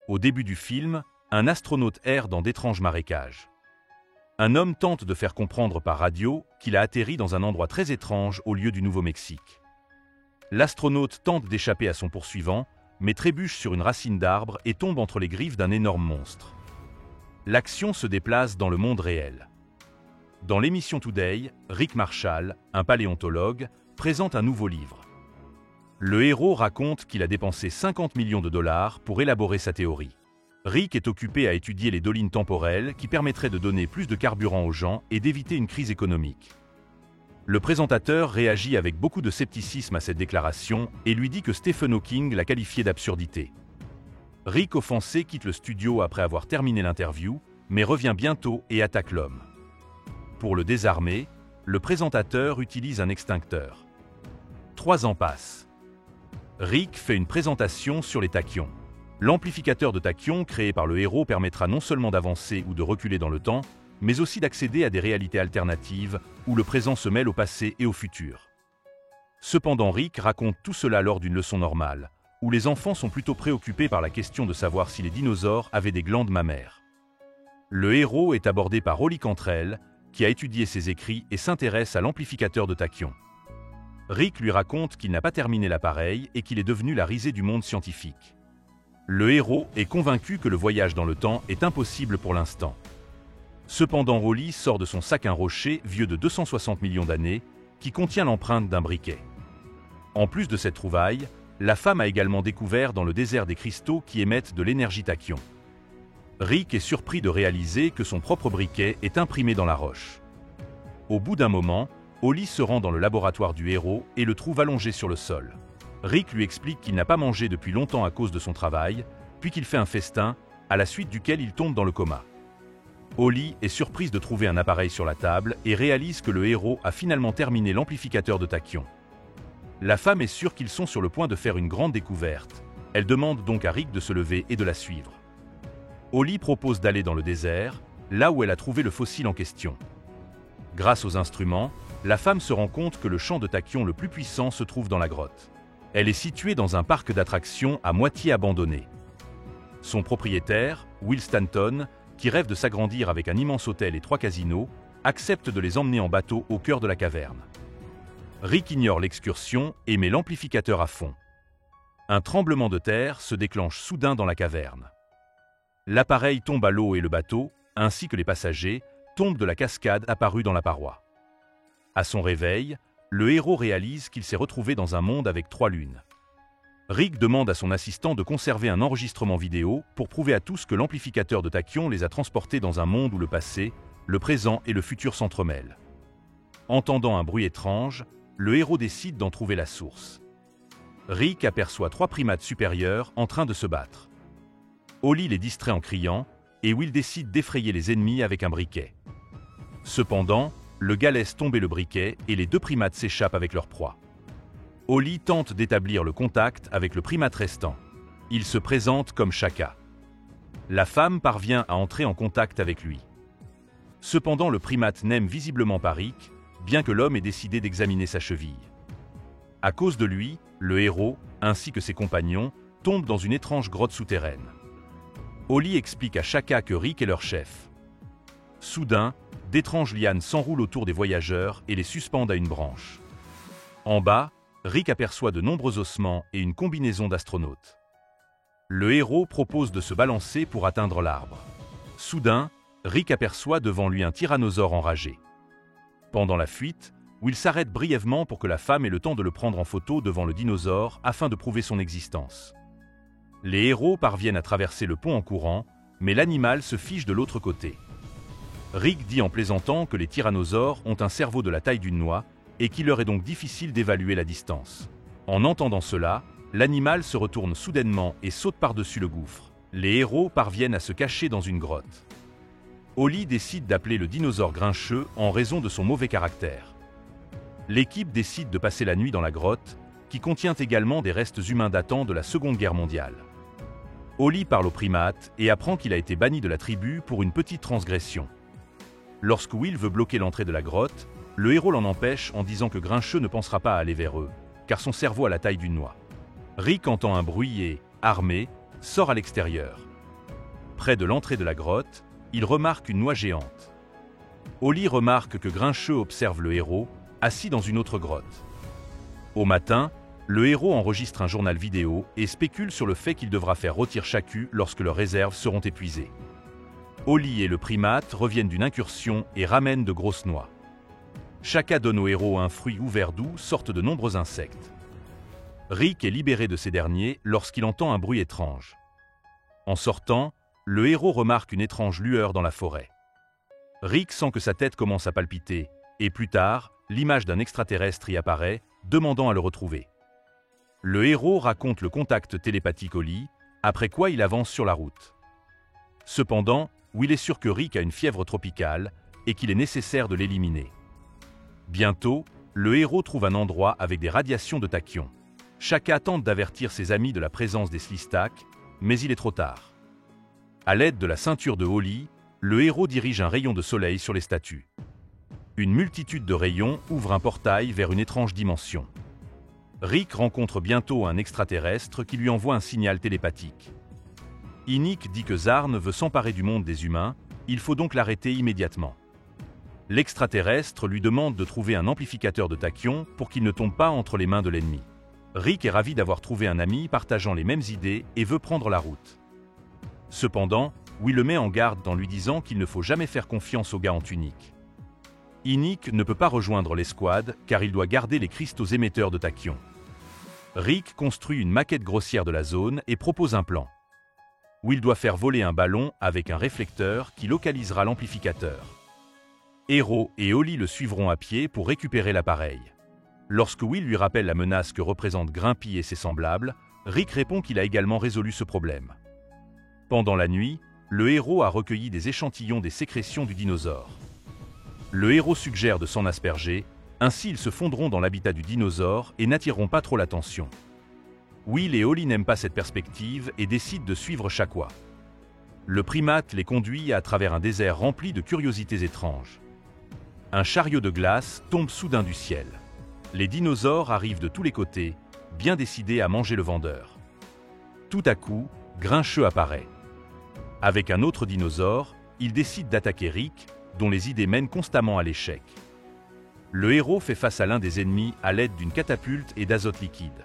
Au début du film, un astronaute erre dans d'étranges marécages. Un homme tente de faire comprendre par radio qu'il a atterri dans un endroit très étrange au lieu du Nouveau-Mexique. L'astronaute tente d'échapper à son poursuivant, mais trébuche sur une racine d'arbre et tombe entre les griffes d'un énorme monstre. L'action se déplace dans le monde réel. Dans l'émission Today, Rick Marshall, un paléontologue, présente un nouveau livre. Le héros raconte qu'il a dépensé 50 millions de dollars pour élaborer sa théorie. Rick est occupé à étudier les dolines temporelles qui permettraient de donner plus de carburant aux gens et d'éviter une crise économique. Le présentateur réagit avec beaucoup de scepticisme à cette déclaration et lui dit que Stephen Hawking l'a qualifié d'absurdité. Rick, offensé, quitte le studio après avoir terminé l'interview, mais revient bientôt et attaque l'homme. Pour le désarmer, le présentateur utilise un extincteur. 3 ans passent. Rick fait une présentation sur les tachyons. L'amplificateur de tachyons créé par le héros permettra non seulement d'avancer ou de reculer dans le temps, mais aussi d'accéder à des réalités alternatives où le présent se mêle au passé et au futur. Cependant, Rick raconte tout cela lors d'une leçon normale, où les enfants sont plutôt préoccupés par la question de savoir si les dinosaures avaient des glandes mammaires. Le héros est abordé par Holly Cantrell, qui a étudié ses écrits et s'intéresse à l'amplificateur de tachyons. Rick lui raconte qu'il n'a pas terminé l'appareil et qu'il est devenu la risée du monde scientifique. Le héros est convaincu que le voyage dans le temps est impossible pour l'instant. Cependant, Holly sort de son sac un rocher vieux de 260 millions d'années qui contient l'empreinte d'un briquet. En plus de cette trouvaille, la femme a également découvert dans le désert des cristaux qui émettent de l'énergie tachyon. Rick est surpris de réaliser que son propre briquet est imprimé dans la roche. Au bout d'un moment, Holly se rend dans le laboratoire du héros et le trouve allongé sur le sol. Rick lui explique qu'il n'a pas mangé depuis longtemps à cause de son travail, puis qu'il fait un festin, à la suite duquel il tombe dans le coma. Holly est surprise de trouver un appareil sur la table et réalise que le héros a finalement terminé l'amplificateur de tachyon. La femme est sûre qu'ils sont sur le point de faire une grande découverte. Elle demande donc à Rick de se lever et de la suivre. Holly propose d'aller dans le désert, là où elle a trouvé le fossile en question. Grâce aux instruments, la femme se rend compte que le champ de tachyon le plus puissant se trouve dans la grotte. Elle est située dans un parc d'attractions à moitié abandonné. Son propriétaire, Will Stanton, qui rêve de s'agrandir avec un immense hôtel et 3 casinos, accepte de les emmener en bateau au cœur de la caverne. Rick ignore l'excursion et met l'amplificateur à fond. Un tremblement de terre se déclenche soudain dans la caverne. L'appareil tombe à l'eau et le bateau, ainsi que les passagers, tombent de la cascade apparue dans la paroi. À son réveil, le héros réalise qu'il s'est retrouvé dans un monde avec 3 lunes. Rick demande à son assistant de conserver un enregistrement vidéo pour prouver à tous que l'amplificateur de tachyon les a transportés dans un monde où le passé, le présent et le futur s'entremêlent. Entendant un bruit étrange, le héros décide d'en trouver la source. Rick aperçoit 3 primates supérieurs en train de se battre. Holly les distrait en criant, et Will décide d'effrayer les ennemis avec un briquet. Cependant, le gars laisse tomber le briquet et les 2 primates s'échappent avec leur proie. Holly tente d'établir le contact avec le primate restant. Il se présente comme Shaka. La femme parvient à entrer en contact avec lui. Cependant, le primate n'aime visiblement pas Rick, bien que l'homme ait décidé d'examiner sa cheville. À cause de lui, le héros, ainsi que ses compagnons, tombent dans une étrange grotte souterraine. Holly explique à Shaka que Rick est leur chef. Soudain, d'étranges lianes s'enroulent autour des voyageurs et les suspendent à une branche. En bas, Rick aperçoit de nombreux ossements et une combinaison d'astronautes. Le héros propose de se balancer pour atteindre l'arbre. Soudain, Rick aperçoit devant lui un tyrannosaure enragé. Pendant la fuite, Will s'arrête brièvement pour que la femme ait le temps de le prendre en photo devant le dinosaure afin de prouver son existence. Les héros parviennent à traverser le pont en courant, mais l'animal se fige de l'autre côté. Rick dit en plaisantant que les tyrannosaures ont un cerveau de la taille d'une noix et qu'il leur est donc difficile d'évaluer la distance. En entendant cela, l'animal se retourne soudainement et saute par-dessus le gouffre. Les héros parviennent à se cacher dans une grotte. Holly décide d'appeler le dinosaure grincheux en raison de son mauvais caractère. L'équipe décide de passer la nuit dans la grotte, qui contient également des restes humains datant de la Seconde Guerre mondiale. Holly parle au primate et apprend qu'il a été banni de la tribu pour une petite transgression. Lorsque Will veut bloquer l'entrée de la grotte, le héros l'en empêche en disant que Grincheux ne pensera pas à aller vers eux, car son cerveau a la taille d'une noix. Rick entend un bruit et, armé, sort à l'extérieur. Près de l'entrée de la grotte, il remarque une noix géante. Holly remarque que Grincheux observe le héros, assis dans une autre grotte. Au matin, le héros enregistre un journal vidéo et spécule sur le fait qu'il devra faire rôtir Chaku lorsque leurs réserves seront épuisées. Holly et le primate reviennent d'une incursion et ramènent de grosses noix. Chaka donne au héros un fruit ouvert d'où sortent de nombreux insectes. Rick est libéré de ces derniers lorsqu'il entend un bruit étrange. En sortant, le héros remarque une étrange lueur dans la forêt. Rick sent que sa tête commence à palpiter, et plus tard, l'image d'un extraterrestre y apparaît, demandant à le retrouver. Le héros raconte le contact télépathique Holly, après quoi il avance sur la route. Cependant, Will est sûr que Rick a une fièvre tropicale et qu'il est nécessaire de l'éliminer. Bientôt, le héros trouve un endroit avec des radiations de tachyon. Chaka tente d'avertir ses amis de la présence des Slistak, mais il est trop tard. À l'aide de la ceinture de Holly, le héros dirige un rayon de soleil sur les statues. Une multitude de rayons ouvre un portail vers une étrange dimension. Rick rencontre bientôt un extraterrestre qui lui envoie un signal télépathique. Innik dit que Zarn veut s'emparer du monde des humains, il faut donc l'arrêter immédiatement. L'extraterrestre lui demande de trouver un amplificateur de tachyon pour qu'il ne tombe pas entre les mains de l'ennemi. Rick est ravi d'avoir trouvé un ami partageant les mêmes idées et veut prendre la route. Cependant, Will le met en garde en lui disant qu'il ne faut jamais faire confiance aux gars en tunique. Innik ne peut pas rejoindre l'escouade car il doit garder les cristaux émetteurs de tachyon. Rick construit une maquette grossière de la zone et propose un plan. Will doit faire voler un ballon avec un réflecteur qui localisera l'amplificateur. Hero et Holly le suivront à pied pour récupérer l'appareil. Lorsque Will lui rappelle la menace que représentent Grimpy et ses semblables, Rick répond qu'il a également résolu ce problème. Pendant la nuit, le héros a recueilli des échantillons des sécrétions du dinosaure. Le héros suggère de s'en asperger, ainsi ils se fondront dans l'habitat du dinosaure et n'attireront pas trop l'attention. Will et Holly n'aiment pas cette perspective et décident de suivre Chakwa. Le primate les conduit à travers un désert rempli de curiosités étranges. Un chariot de glace tombe soudain du ciel. Les dinosaures arrivent de tous les côtés, bien décidés à manger le vendeur. Tout à coup, Grincheux apparaît. Avec un autre dinosaure, il décide d'attaquer Rick, dont les idées mènent constamment à l'échec. Le héros fait face à l'un des ennemis à l'aide d'une catapulte et d'azote liquide.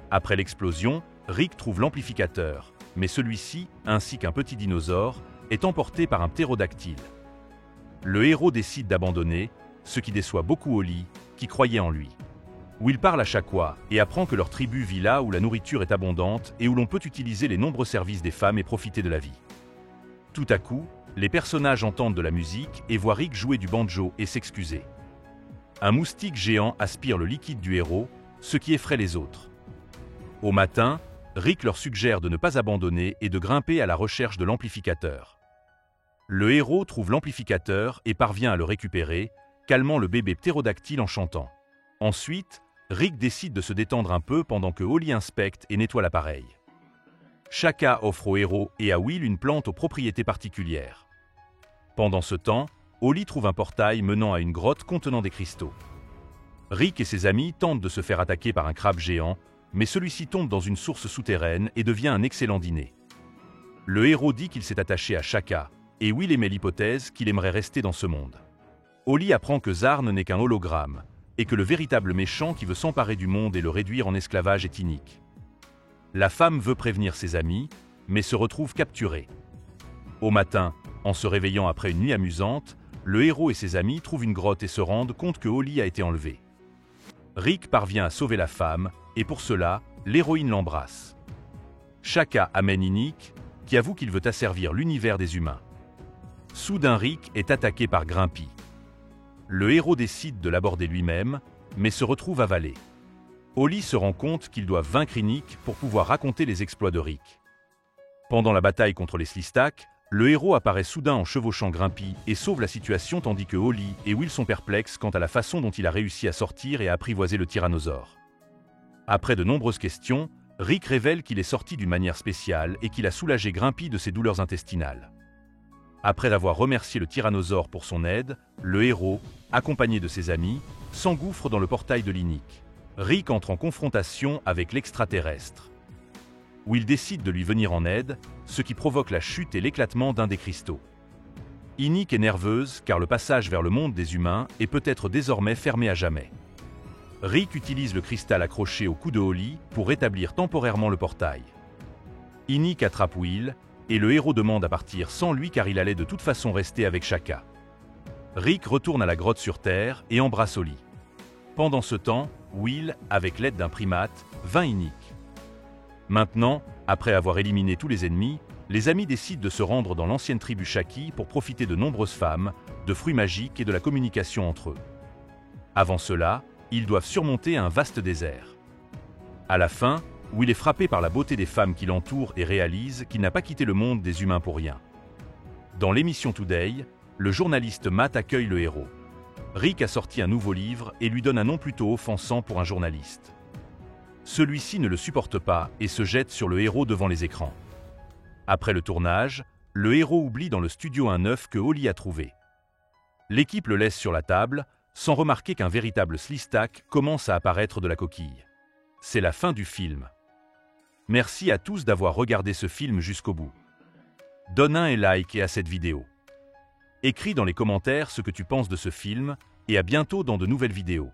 Après l'explosion, Rick trouve l'amplificateur, mais celui-ci, ainsi qu'un petit dinosaure, est emporté par un ptérodactyle. Le héros décide d'abandonner, ce qui déçoit beaucoup Holly, qui croyait en lui. Will parle à Chakwa et apprend que leur tribu vit là où la nourriture est abondante et où l'on peut utiliser les nombreux services des femmes et profiter de la vie. Tout à coup, les personnages entendent de la musique et voient Rick jouer du banjo et s'excuser. Un moustique géant aspire le liquide du héros, ce qui effraie les autres. Au matin, Rick leur suggère de ne pas abandonner et de grimper à la recherche de l'amplificateur. Le héros trouve l'amplificateur et parvient à le récupérer, calmant le bébé ptérodactyle en chantant. Ensuite, Rick décide de se détendre un peu pendant que Holly inspecte et nettoie l'appareil. Chaka offre au héros et à Will une plante aux propriétés particulières. Pendant ce temps, Holly trouve un portail menant à une grotte contenant des cristaux. Rick et ses amis tentent de se faire attaquer par un crabe géant, mais celui-ci tombe dans une source souterraine et devient un excellent dîner. Le héros dit qu'il s'est attaché à Chaka, et Will émet l'hypothèse qu'il aimerait rester dans ce monde. Holly apprend que Zarn n'est qu'un hologramme, et que le véritable méchant qui veut s'emparer du monde et le réduire en esclavage est Innik. La femme veut prévenir ses amis, mais se retrouve capturée. Au matin, en se réveillant après une nuit amusante, le héros et ses amis trouvent une grotte et se rendent compte que Holly a été enlevée. Rick parvient à sauver la femme, et pour cela, l'héroïne l'embrasse. Chaka amène Innik, qui avoue qu'il veut asservir l'univers des humains. Soudain Rick est attaqué par Grimpy. Le héros décide de l'aborder lui-même, mais se retrouve avalé. Holly se rend compte qu'ils doivent vaincre Innik pour pouvoir raconter les exploits de Rick. Pendant la bataille contre les Slistak, le héros apparaît soudain en chevauchant Grimpy et sauve la situation tandis que Holly et Will sont perplexes quant à la façon dont il a réussi à sortir et à apprivoiser le tyrannosaure. Après de nombreuses questions, Rick révèle qu'il est sorti d'une manière spéciale et qu'il a soulagé Grimpy de ses douleurs intestinales. Après avoir remercié le tyrannosaure pour son aide, le héros, accompagné de ses amis, s'engouffre dans le portail de l'Innik. Rick entre en confrontation avec l'extraterrestre. Will décide de lui venir en aide, ce qui provoque la chute et l'éclatement d'un des cristaux. Iniq est nerveuse car le passage vers le monde des humains est peut-être désormais fermé à jamais. Rick utilise le cristal accroché au cou de Holly pour rétablir temporairement le portail. Iniq attrape Will, et le héros demande à partir sans lui car il allait de toute façon rester avec Shaka. Rick retourne à la grotte sur Terre et embrasse Holly. Pendant ce temps, Will, avec l'aide d'un primate, vainc Iniq. Maintenant, après avoir éliminé tous les ennemis, les amis décident de se rendre dans l'ancienne tribu Shaki pour profiter de nombreuses femmes, de fruits magiques et de la communication entre eux. Avant cela, ils doivent surmonter un vaste désert. À la fin, Will est frappé par la beauté des femmes qui l'entourent et réalise qu'il n'a pas quitté le monde des humains pour rien. Dans l'émission Today, le journaliste Matt accueille le héros. Rick a sorti un nouveau livre et lui donne un nom plutôt offensant pour un journaliste. Celui-ci ne le supporte pas et se jette sur le héros devant les écrans. Après le tournage, le héros oublie dans le studio un œuf que Holly a trouvé. L'équipe le laisse sur la table, sans remarquer qu'un véritable Slistak commence à apparaître de la coquille. C'est la fin du film. Merci à tous d'avoir regardé ce film jusqu'au bout. Donne un like à cette vidéo. Écris dans les commentaires ce que tu penses de ce film et à bientôt dans de nouvelles vidéos.